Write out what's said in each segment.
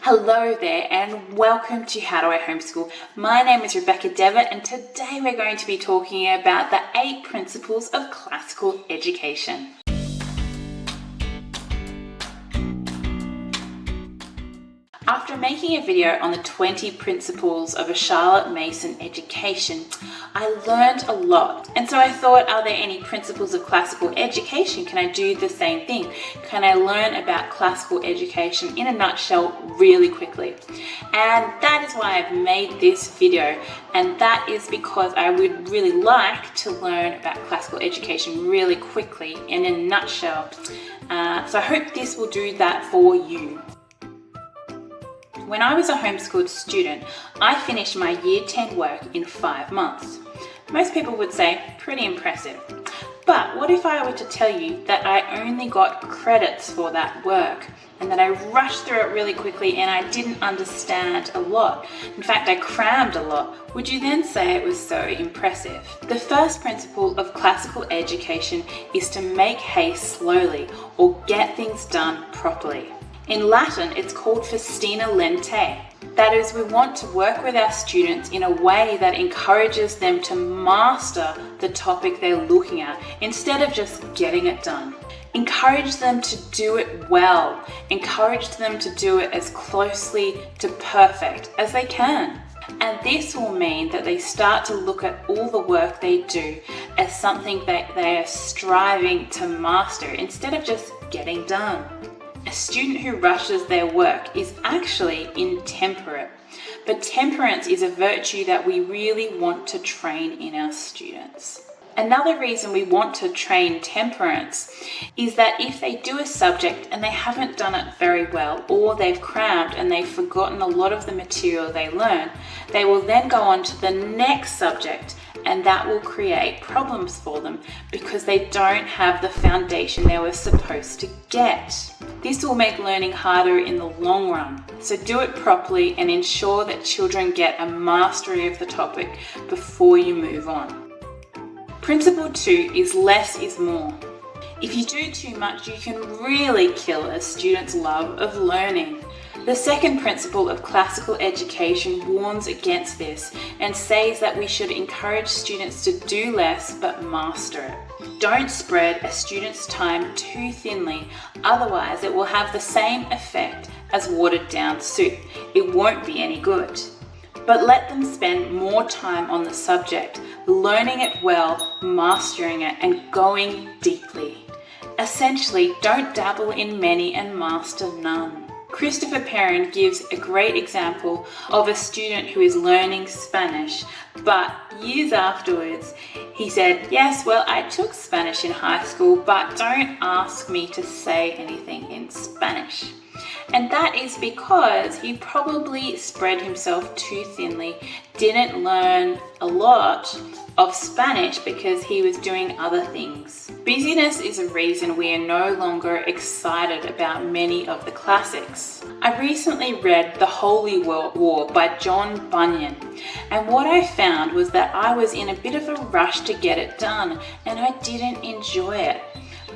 Hello there and welcome to How Do I Homeschool. My name is Rebecca Devitt and today we're going to be talking about the 8 principles of classical education. After making a video on the 20 principles of a Charlotte Mason education, I learned a lot. And so I thought, are there any principles of classical education? Can I do the same thing? Can I learn about classical education in a nutshell really quickly? And that is why I've made this video. And that is because I would really like to learn about classical education really quickly in a nutshell. So I hope this will do that for you. When I was a homeschooled student, I finished my Year 10 work in 5 months. Most people would say, pretty impressive. But what if I were to tell you that I only got credits for that work and that I rushed through it really quickly and I didn't understand a lot? In fact, I crammed a lot. Would you then say it was so impressive? The first principle of classical education is to make hay slowly or get things done properly. In Latin, it's called festina lente. That is, we want to work with our students in a way that encourages them to master the topic they're looking at instead of just getting it done. Encourage them to do it well. Encourage them to do it as closely to perfect as they can. And this will mean that they start to look at all the work they do as something that they are striving to master instead of just getting done. A student who rushes their work is actually intemperate, but temperance is a virtue that we really want to train in our students. Another reason we want to train temperance is that if they do a subject and they haven't done it very well, or they've crammed and they've forgotten a lot of the material they learned, they will then go on to the next subject, and that will create problems for them because they don't have the foundation they were supposed to get. This will make learning harder in the long run. So do it properly and ensure that children get a mastery of the topic before you move on. Principle 2 is less is more. If you do too much, you can really kill a student's love of learning. The second principle of classical education warns against this and says that we should encourage students to do less but master it. Don't spread a student's time too thinly, otherwise it will have the same effect as watered down soup. It won't be any good. But let them spend more time on the subject, learning it well, mastering it, and going deeply. Essentially, don't dabble in many and master none. Christopher Perrin gives a great example of a student who is learning Spanish, but years afterwards, he said, yes, well, I took Spanish in high school, but don't ask me to say anything in Spanish. And that is because he probably spread himself too thinly, didn't learn a lot of Spanish because he was doing other things. Busyness is a reason we are no longer excited about many of the classics. I recently read The Holy War by John Bunyan, and what I found was that I was in a bit of a rush to get it done, and I didn't enjoy it.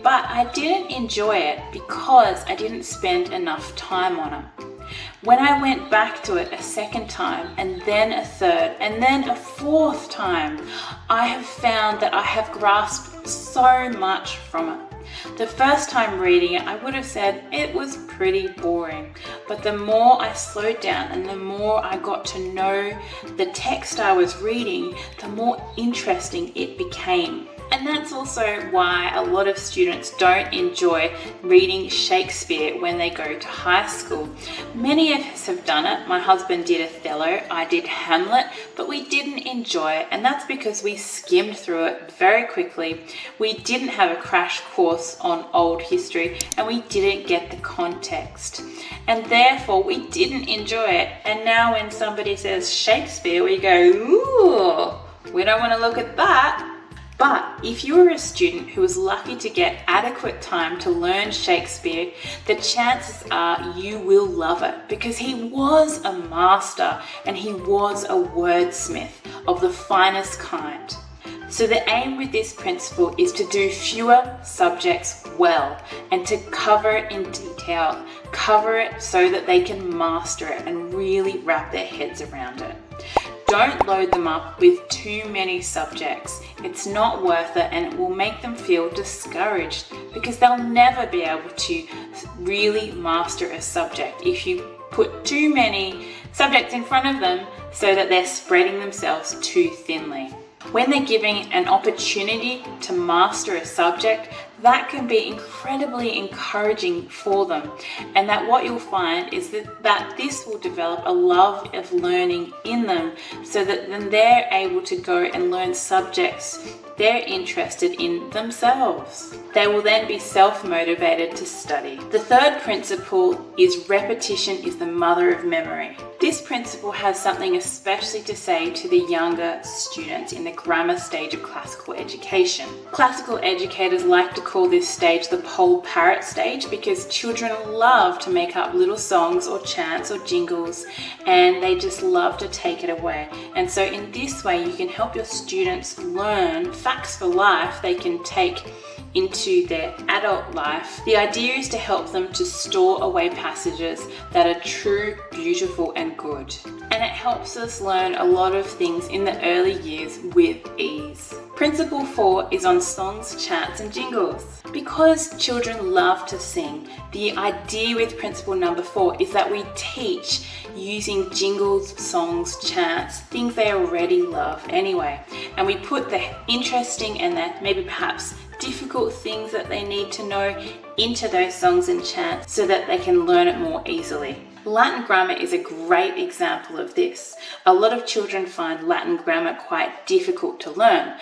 But I didn't enjoy it because I didn't spend enough time on it. When I went back to it a second time, and then a third, and then a fourth time, I have found that I have grasped so much from it. The first time reading it, I would have said it was pretty boring. But the more I slowed down and the more I got to know the text I was reading, the more interesting it became. And that's also why a lot of students don't enjoy reading Shakespeare when they go to high school. Many of us have done it. My husband did Othello, I did Hamlet, but we didn't enjoy it, and that's because we skimmed through it very quickly. We didn't have a crash course on old history, and we didn't get the context. And therefore, we didn't enjoy it. And now when somebody says Shakespeare, we go, ooh, we don't want to look at that. But if you are a student who was lucky to get adequate time to learn Shakespeare, the chances are you will love it because he was a master and he was a wordsmith of the finest kind. So the aim with this principle is to do fewer subjects well and to cover it in detail, cover it so that they can master it and really wrap their heads around it. Don't load them up with too many subjects. It's not worth it and it will make them feel discouraged because they'll never be able to really master a subject if you put too many subjects in front of them so that they're spreading themselves too thinly. When they're giving an opportunity to master a subject, that can be incredibly encouraging for them, and that what you'll find is that this will develop a love of learning in them so that then they're able to go and learn subjects they're interested in themselves. They will then be self-motivated to study. The third principle is repetition is the mother of memory. This principle has something especially to say to the younger students in the grammar stage of classical education. Classical educators like to call this stage the pole parrot stage because children love to make up little songs or chants or jingles, and they just love to take it away. And so in this way you can help your students learn facts for life they can take into their adult life. The idea is to help them to store away passages that are true, beautiful and good. And it helps us learn a lot of things in the early years with ease. Principle 4 is on songs, chants and jingles. Because children love to sing, the idea with principle number 4 is that we teach using jingles, songs, chants, things they already love anyway. And we put the interesting and the maybe perhaps difficult things that they need to know into those songs and chants so that they can learn it more easily. Latin grammar is a great example of this. A lot of children find Latin grammar quite difficult to learn,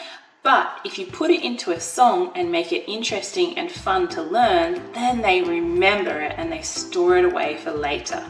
but if you put it into a song and make it interesting and fun to learn, then they remember it and they store it away for later.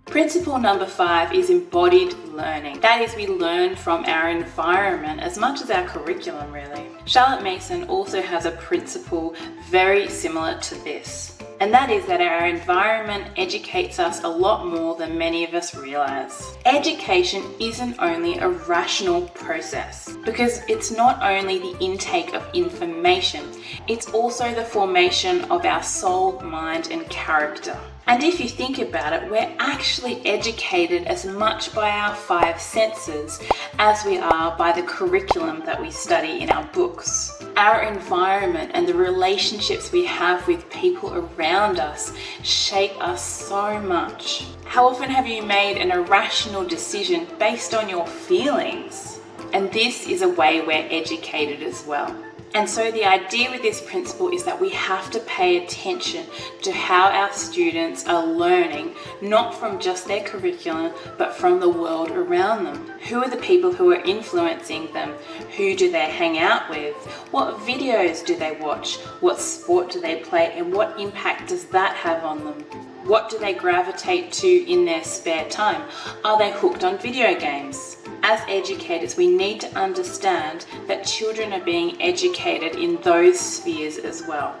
Principle number 5 is embodied learning. That is, we learn from our environment as much as our curriculum really. Charlotte Mason also has a principle very similar to this. And that is that our environment educates us a lot more than many of us realize. Education isn't only a rational process because it's not only the intake of information, it's also the formation of our soul, mind and character. And if you think about it, we're actually educated as much by our 5 senses as we are by the curriculum that we study in our books. Our environment and the relationships we have with people around us shape us so much. How often have you made an irrational decision based on your feelings? And this is a way we're educated as well. And so the idea with this principle is that we have to pay attention to how our students are learning, not from just their curriculum, but from the world around them. Who are the people who are influencing them? Who do they hang out with? What videos do they watch? What sport do they play? And what impact does that have on them? What do they gravitate to in their spare time? Are they hooked on video games? As educators, we need to understand that children are being educated in those spheres as well.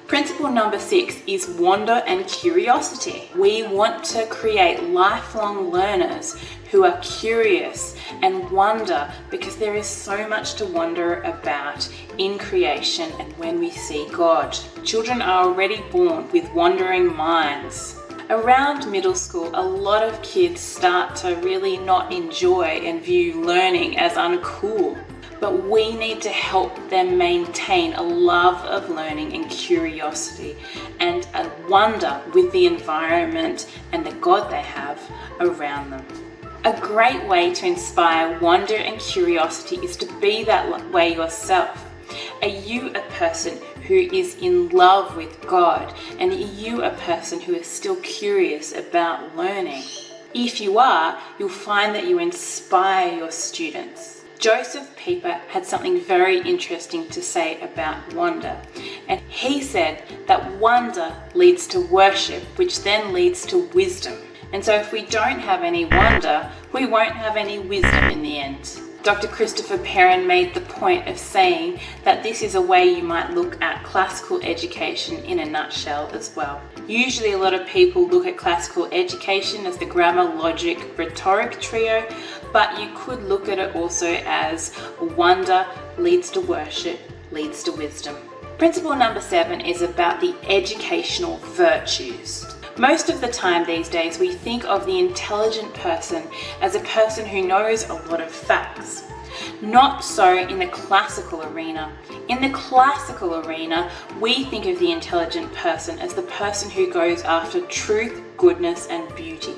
Principle number 6 is wonder and curiosity. We want to create lifelong learners who are curious and wonder because there is so much to wonder about in creation and when we see God. Children are already born with wandering minds. Around middle school, a lot of kids start to really not enjoy and view learning as uncool. But we need to help them maintain a love of learning and curiosity and a wonder with the environment and the God they have around them. A great way to inspire wonder and curiosity is to be that way yourself. Are you a person who is in love with God? And are you a person who is still curious about learning? If you are, you'll find that you inspire your students. Joseph Pieper had something very interesting to say about wonder. And he said that wonder leads to worship, which then leads to wisdom. And so if we don't have any wonder, we won't have any wisdom in the end. Dr. Christopher Perrin made the point of saying that this is a way you might look at classical education in a nutshell as well. Usually a lot of people look at classical education as the grammar, logic, rhetoric trio, but you could look at it also as wonder leads to worship, leads to wisdom. Principle number 7 is about the educational virtues. Most of the time these days we think of the intelligent person as a person who knows a lot of facts. Not so in the classical arena. In the classical arena, we think of the intelligent person as the person who goes after truth, goodness, and beauty.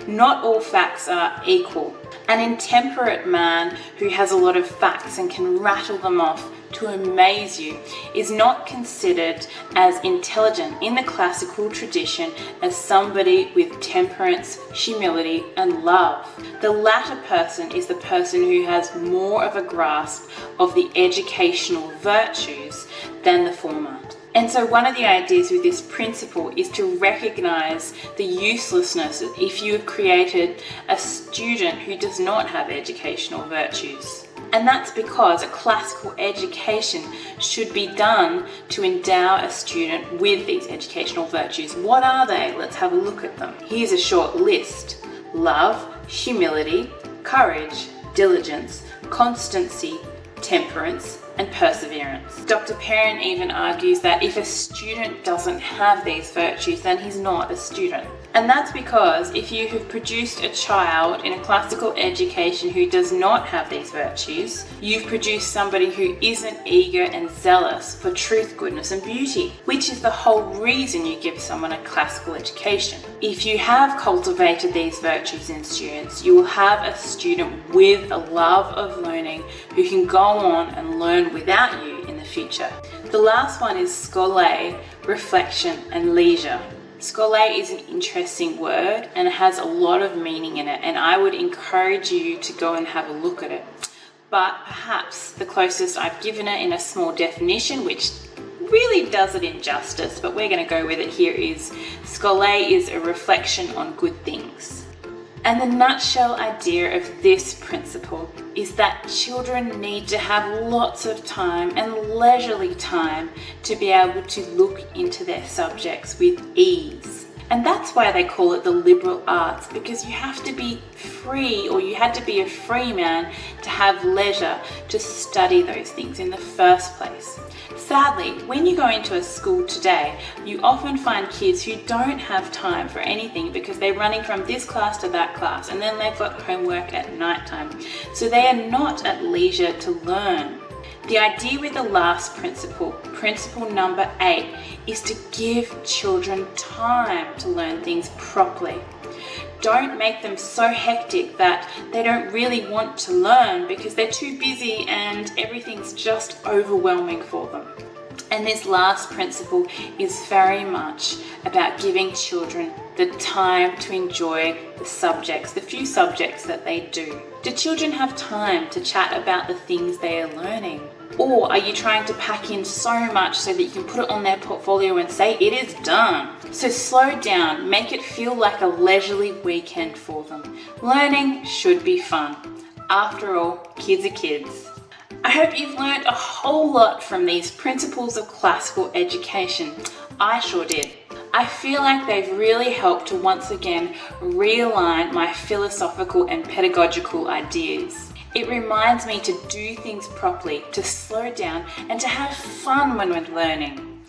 Not all facts are equal. An intemperate man who has a lot of facts and can rattle them off to amaze you is not considered as intelligent in the classical tradition as somebody with temperance, humility, and love. The latter person is the person who has more of a grasp of the educational virtues than the former. And so one of the ideas with this principle is to recognize the uselessness if you have created a student who does not have educational virtues. And that's because a classical education should be done to endow a student with these educational virtues. What are they? Let's have a look at them. Here's a short list: love, humility, courage, diligence, constancy, temperance, and perseverance. Dr. Perrin even argues that if a student doesn't have these virtues, then he's not a student. And that's because if you have produced a child in a classical education who does not have these virtues, you've produced somebody who isn't eager and zealous for truth, goodness, and beauty, which is the whole reason you give someone a classical education. If you have cultivated these virtues in students, you will have a student with a love of learning who can go on and learn without you in the future. The last one is scholae, reflection, and leisure. Scholae is an interesting word and it has a lot of meaning in it, and I would encourage you to go and have a look at it. But perhaps the closest I've given it in a small definition, which really does it injustice, but we're going to go with it here, is scholae is a reflection on good things. And the nutshell idea of this principle is that children need to have lots of time and leisurely time to be able to look into their subjects with ease. And that's why they call it the liberal arts, because you have to be free, or you had to be a free man to have leisure to study those things in the first place. Sadly, when you go into a school today, you often find kids who don't have time for anything because they're running from this class to that class, and then they've got homework at night time. So they are not at leisure to learn. The idea with the last principle, principle number 8, is to give children time to learn things properly. Don't make them so hectic that they don't really want to learn because they're too busy and everything's just overwhelming for them. And this last principle is very much about giving children the time to enjoy the subjects, the few subjects that they do. Do children have time to chat about the things they are learning? Or are you trying to pack in so much so that you can put it on their portfolio and say it is done? So slow down, make it feel like a leisurely weekend for them. Learning should be fun. After all, kids are kids. I hope you've learned a whole lot from these principles of classical education. I sure did. I feel like they've really helped to once again realign my philosophical and pedagogical ideas. It reminds me to do things properly, to slow down, and to have fun when we're learning.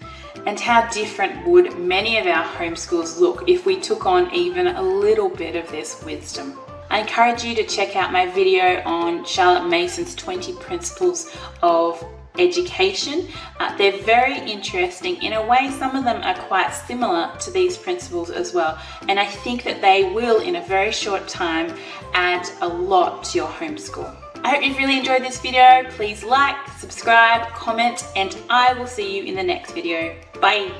And how different would many of our homeschools look if we took on even a little bit of this wisdom. I encourage you to check out my video on Charlotte Mason's 20 Principles of Education. They're very interesting. In a way, some of them are quite similar to these principles as well. And I think that they will, in a very short time, add a lot to your homeschool. I hope you've really enjoyed this video. Please like, subscribe, comment, and I will see you in the next video. Bye.